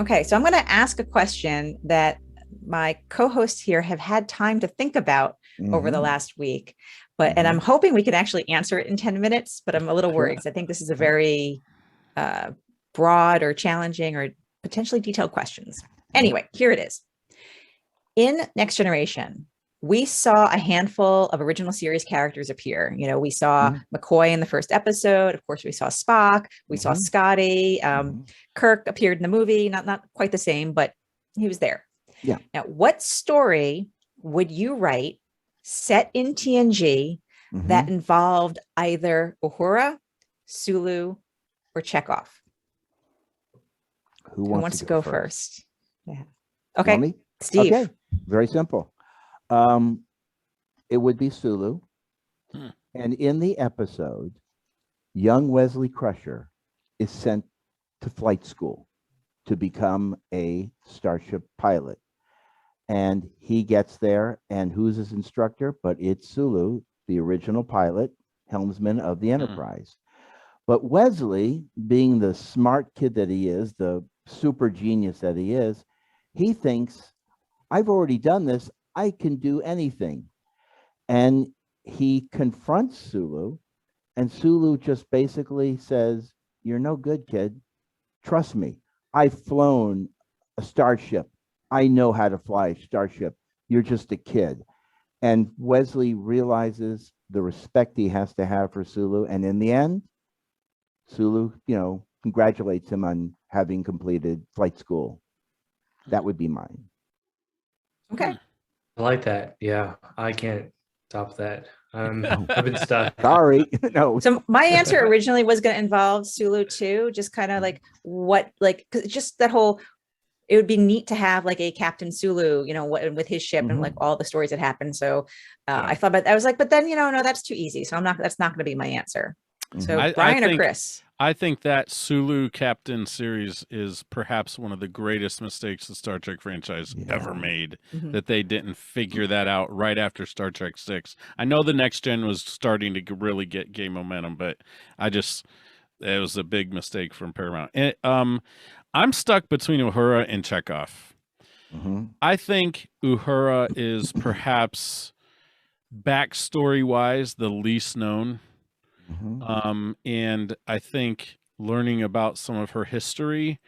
Okay, so I'm going to ask a question that my co-hosts here have had time to think about over the Mm-hmm. last week, and Mm-hmm. I'm hoping we can actually answer it in 10 minutes, but I'm a little worried Sure. because I think this is a very uh, broad or challenging or potentially detailed questions. Anyway, here it is. In Next Generation, we saw a handful of original series characters appear. We saw Mm-hmm. McCoy in the first episode. Of course, we saw Spock. We saw Mm-hmm. Scotty. Mm-hmm. Kirk appeared in the movie. Not quite the same, but he was there. Yeah. Now, what story would you write set in TNG Mm-hmm. that involved either Uhura, Sulu, or Chekov? Who Who wants to wants to go go first? first? Yeah. You want Okay, me? Steve. Okay. Very simple. Um, it would be Sulu. Hmm. And in the episode, young Wesley Crusher is sent to flight school to become a starship pilot. And he gets there, and who's his instructor? But it's Sulu, the original pilot, helmsman of the Enterprise. But Wesley, being the smart kid that he is, the super genius that he is, he thinks, I've already done this. I can do anything. And he confronts Sulu, and Sulu just basically says, you're no good, kid. Trust me. I've flown a starship. I know how to fly a starship. You're just a kid. And Wesley realizes the respect he has to have for Sulu. And in the end, Sulu, congratulates him on having completed flight school. That would be mine. Okay. I like that. Yeah, I can't top that. Oh, I've been stuck. sorry. No. So my answer originally was going to involve Sulu too, just kind of like cause just that whole, it would be neat to have like a Captain Sulu, with his ship and like all the stories that happened. So I thought about, I was like, but then, no, that's too easy. So that's not going to be my answer. So Brian or Chris? I think that Sulu Captain series is perhaps one of the greatest mistakes the Star Trek franchise ever made, that they didn't figure that out right after Star Trek 6. I know the Next Gen was starting to really gain momentum, but it was a big mistake from Paramount. I'm stuck between Uhura and Chekov. I think Uhura is perhaps backstory-wise the least known. And I think learning about some of her history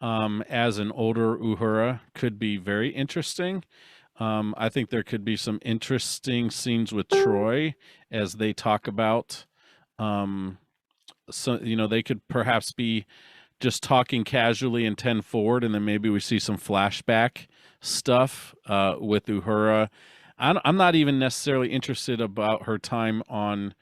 as an older Uhura could be very interesting. I think there could be some interesting scenes with Troy as they talk about, they could perhaps be just talking casually in 10 forward, and then maybe we see some flashback stuff with Uhura. I'm not even necessarily interested about her time on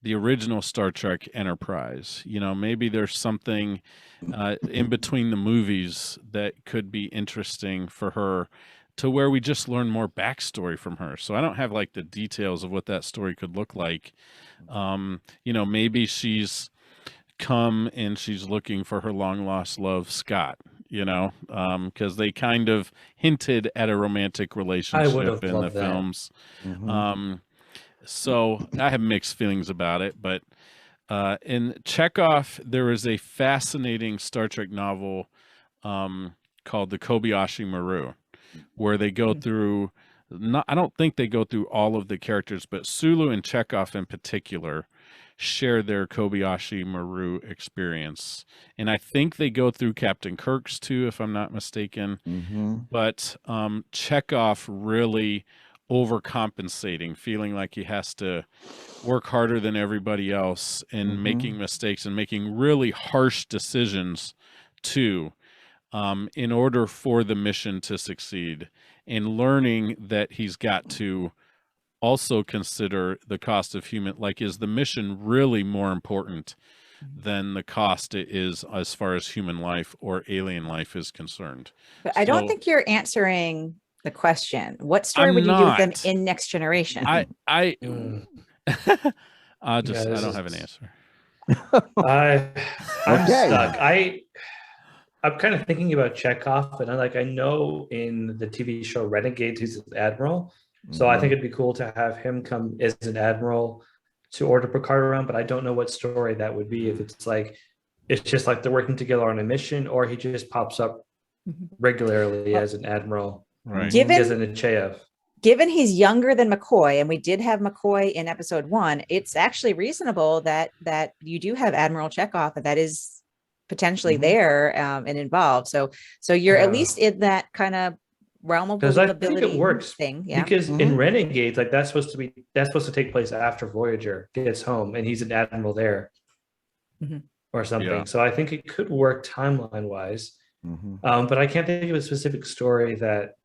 the original Star Trek Enterprise. Maybe there's something in between the movies that could be interesting for her, to where we just learn more backstory from her. So I don't have like the details of what that story could look like. Maybe she's come and she's looking for her long lost love, Scott, because they kind of hinted at a romantic relationship in the films. So I have mixed feelings about it, but in Chekov, there is a fascinating Star Trek novel called the Kobayashi Maru, where they go through, I don't think they go through all of the characters, but Sulu and Chekov in particular share their Kobayashi Maru experience. And I think they go through Captain Kirk's too, if I'm not mistaken. But Chekov really overcompensating, feeling like he has to work harder than everybody else, and making mistakes and making really harsh decisions too, in order for the mission to succeed, and learning that he's got to also consider the cost of human, like, is the mission really more important than the cost it is as far as human life or alien life is concerned? But I don't think you're answering the question. What story would you do with them in Next Generation? I don't have an answer. I'm stuck. I'm kind of thinking about Chekhov, and I know in the TV show Renegades he's an admiral, so I think it'd be cool to have him come as an admiral to order Picard around. But I don't know what story that would be. If it's just like they're working together on a mission, or he just pops up regularly as an admiral. Right. As an Acheyev. Given he's younger than McCoy, and we did have McCoy in episode 1, it's actually reasonable that you do have Admiral Chekov, and that is potentially there and involved. So you're at least in that kind of realm of believability. I think it works thing. Yeah. Because in Renegades, like that's supposed to take place after Voyager gets home, and he's an admiral there, or something. Yeah. So I think it could work timeline wise. But I can't think of a specific story that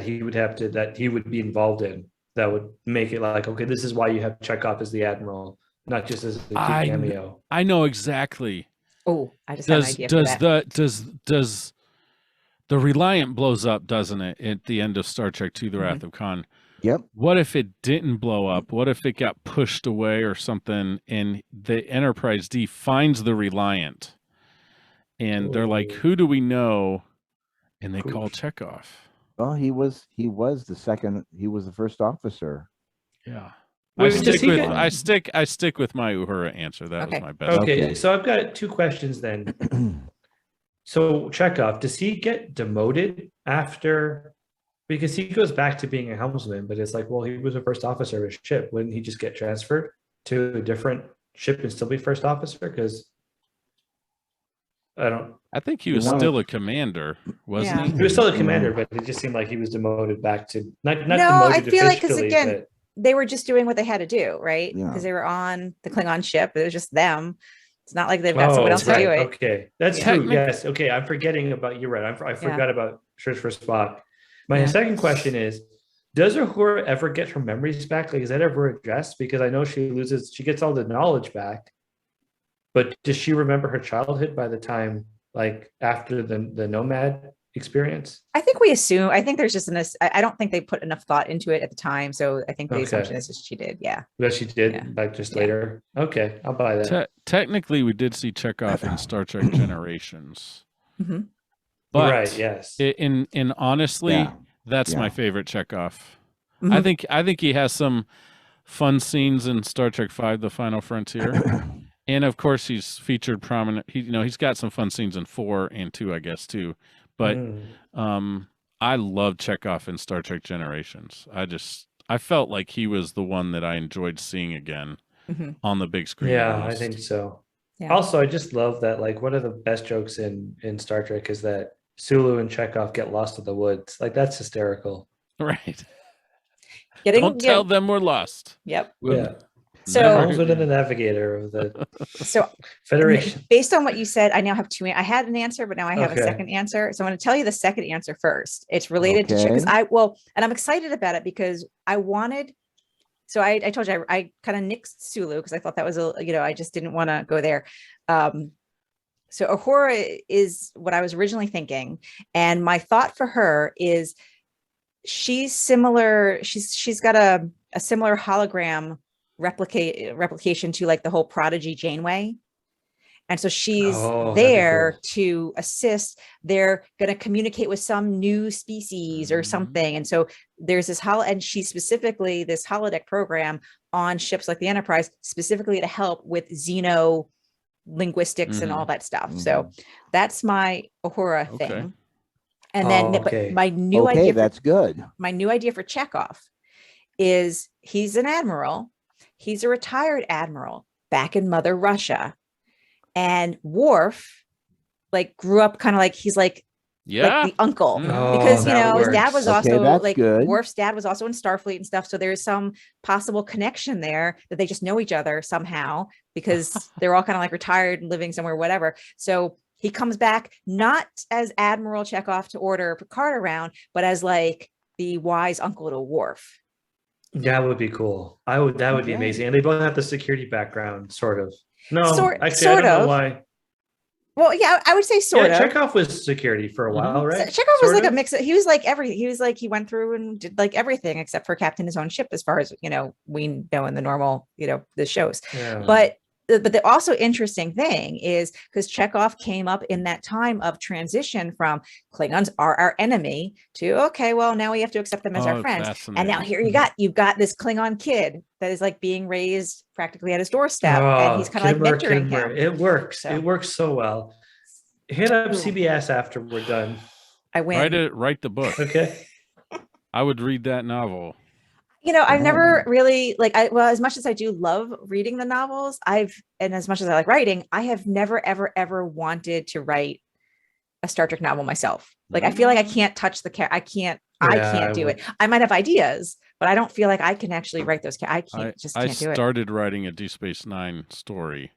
he would be involved in that would make it like, okay, this is why you have Chekov as the admiral, not just as a cameo. I know exactly. Oh, I just have an idea for that. Does the Reliant blows up, doesn't it, at the end of Star Trek II: The Wrath of Khan? Yep. What if it didn't blow up? What if it got pushed away or something, and the Enterprise D finds the Reliant, and they're like, who do we know? And they call Chekov. Well, he was the second. He was the first officer. Yeah. Wait, I stick with my Uhura answer. That was my best. Okay, so I've got 2 questions then. So Chekov, does he get demoted after? Because he goes back to being a helmsman, but it's like, well, he was a first officer of a ship. Wouldn't he just get transferred to a different ship and still be first officer? Because I think he was still a commander, wasn't he? He was still a commander, but it just seemed like he was demoted back to not no, demoted I feel like because officially, again, they were just doing what they had to do, right? Yeah. Because they were on the Klingon ship. It was just them. It's not like they've got someone else to do it. Okay, that's true. Yes. Okay, I'm forgetting about. You're right. I forgot about Search for Spock. My second question is: does Uhura ever get her memories back? Like, is that ever addressed? Because I know she gets all the knowledge back, but does she remember her childhood by the time, like after the Nomad experience? I think we assume. I think there's just I don't think they put enough thought into it at the time, so I think the assumption is that she did. Yeah. That she did, like just later. Okay, I'll buy that. Technically, we did see Chekov in Star Trek Generations. But right. Yes. In honestly, that's my favorite Chekov. I think he has some fun scenes in Star Trek V: The Final Frontier. And of course, he's featured prominent. He's got some fun scenes in 4 and 2, I guess, too. But I love Chekov in Star Trek Generations. I felt like he was the one that I enjoyed seeing again on the big screen. Yeah, I think so. Yeah. Also, I just love that. Like, one of the best jokes in Star Trek is that Sulu and Chekov get lost in the woods. Like, that's hysterical. Right. Don't tell them we're lost. Yep. Yeah. So within the navigator of the Federation. Based on what you said, I now have 2. I had an answer, but now I have a second answer. So I'm going to tell you the second answer first. It's related to because and I'm excited about it because I wanted. So I told you I kind of nixed Sulu because I thought that was I just didn't want to go there. So Uhura is what I was originally thinking, and my thought for her is she's similar. She's got a similar hologram replication to like the whole Prodigy Janeway, and so she's there to assist. They're going to communicate with some new species or something, and so there's this and she's specifically this holodeck program on ships like the Enterprise, specifically to help with xeno linguistics and all that stuff. So that's my Uhura thing. And then but my new idea that's good. My new idea for Chekov is he's an admiral. He's a retired admiral back in Mother Russia. And Worf like grew up kind of like he's like the uncle because his dad was also like Worf's dad was also in Starfleet and stuff. So there's some possible connection there that they just know each other somehow because they're all kind of like retired and living somewhere, whatever. So he comes back not as Admiral Chekov to order Picard around, but as like the wise uncle to Worf. That would be cool. That would be amazing. And they both have the security background, sort of. No, actually, sort I don't know of. why. Well, yeah, I would say sort of. Chekov was security for a while, right? Chekov was like a mix. He was like he went through and did like everything except for captain his own ship, as far as we know in the normal the shows. Yeah. But the also interesting thing is because Chekov came up in that time of transition from Klingons are our enemy to well now we have to accept them as our friends, and now here you've got this Klingon kid that is like being raised practically at his doorstep, and he's kind of like mentoring him. It works. So. It works so well. Hit up CBS after we're done. I win. Write the book. Okay. I would read that novel. You know, I've Oh. never really as much as I do love reading the novels, and as much as I like writing, I have never, ever, ever wanted to write a Star Trek novel myself. Like, I feel like I can't touch the I can't do it. I might have ideas, but I don't feel like I can actually write those. I can't do it. I started writing a Deep Space Nine story,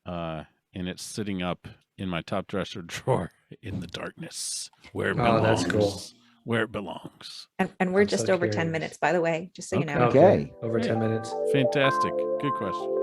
and it's sitting up in my top dresser drawer in the darkness where it belongs. That's cool. Where it belongs. And we're I'm just so over 10 curious. minutes, by the way, just so you know. Okay. Over 10 minutes. Fantastic. Good question.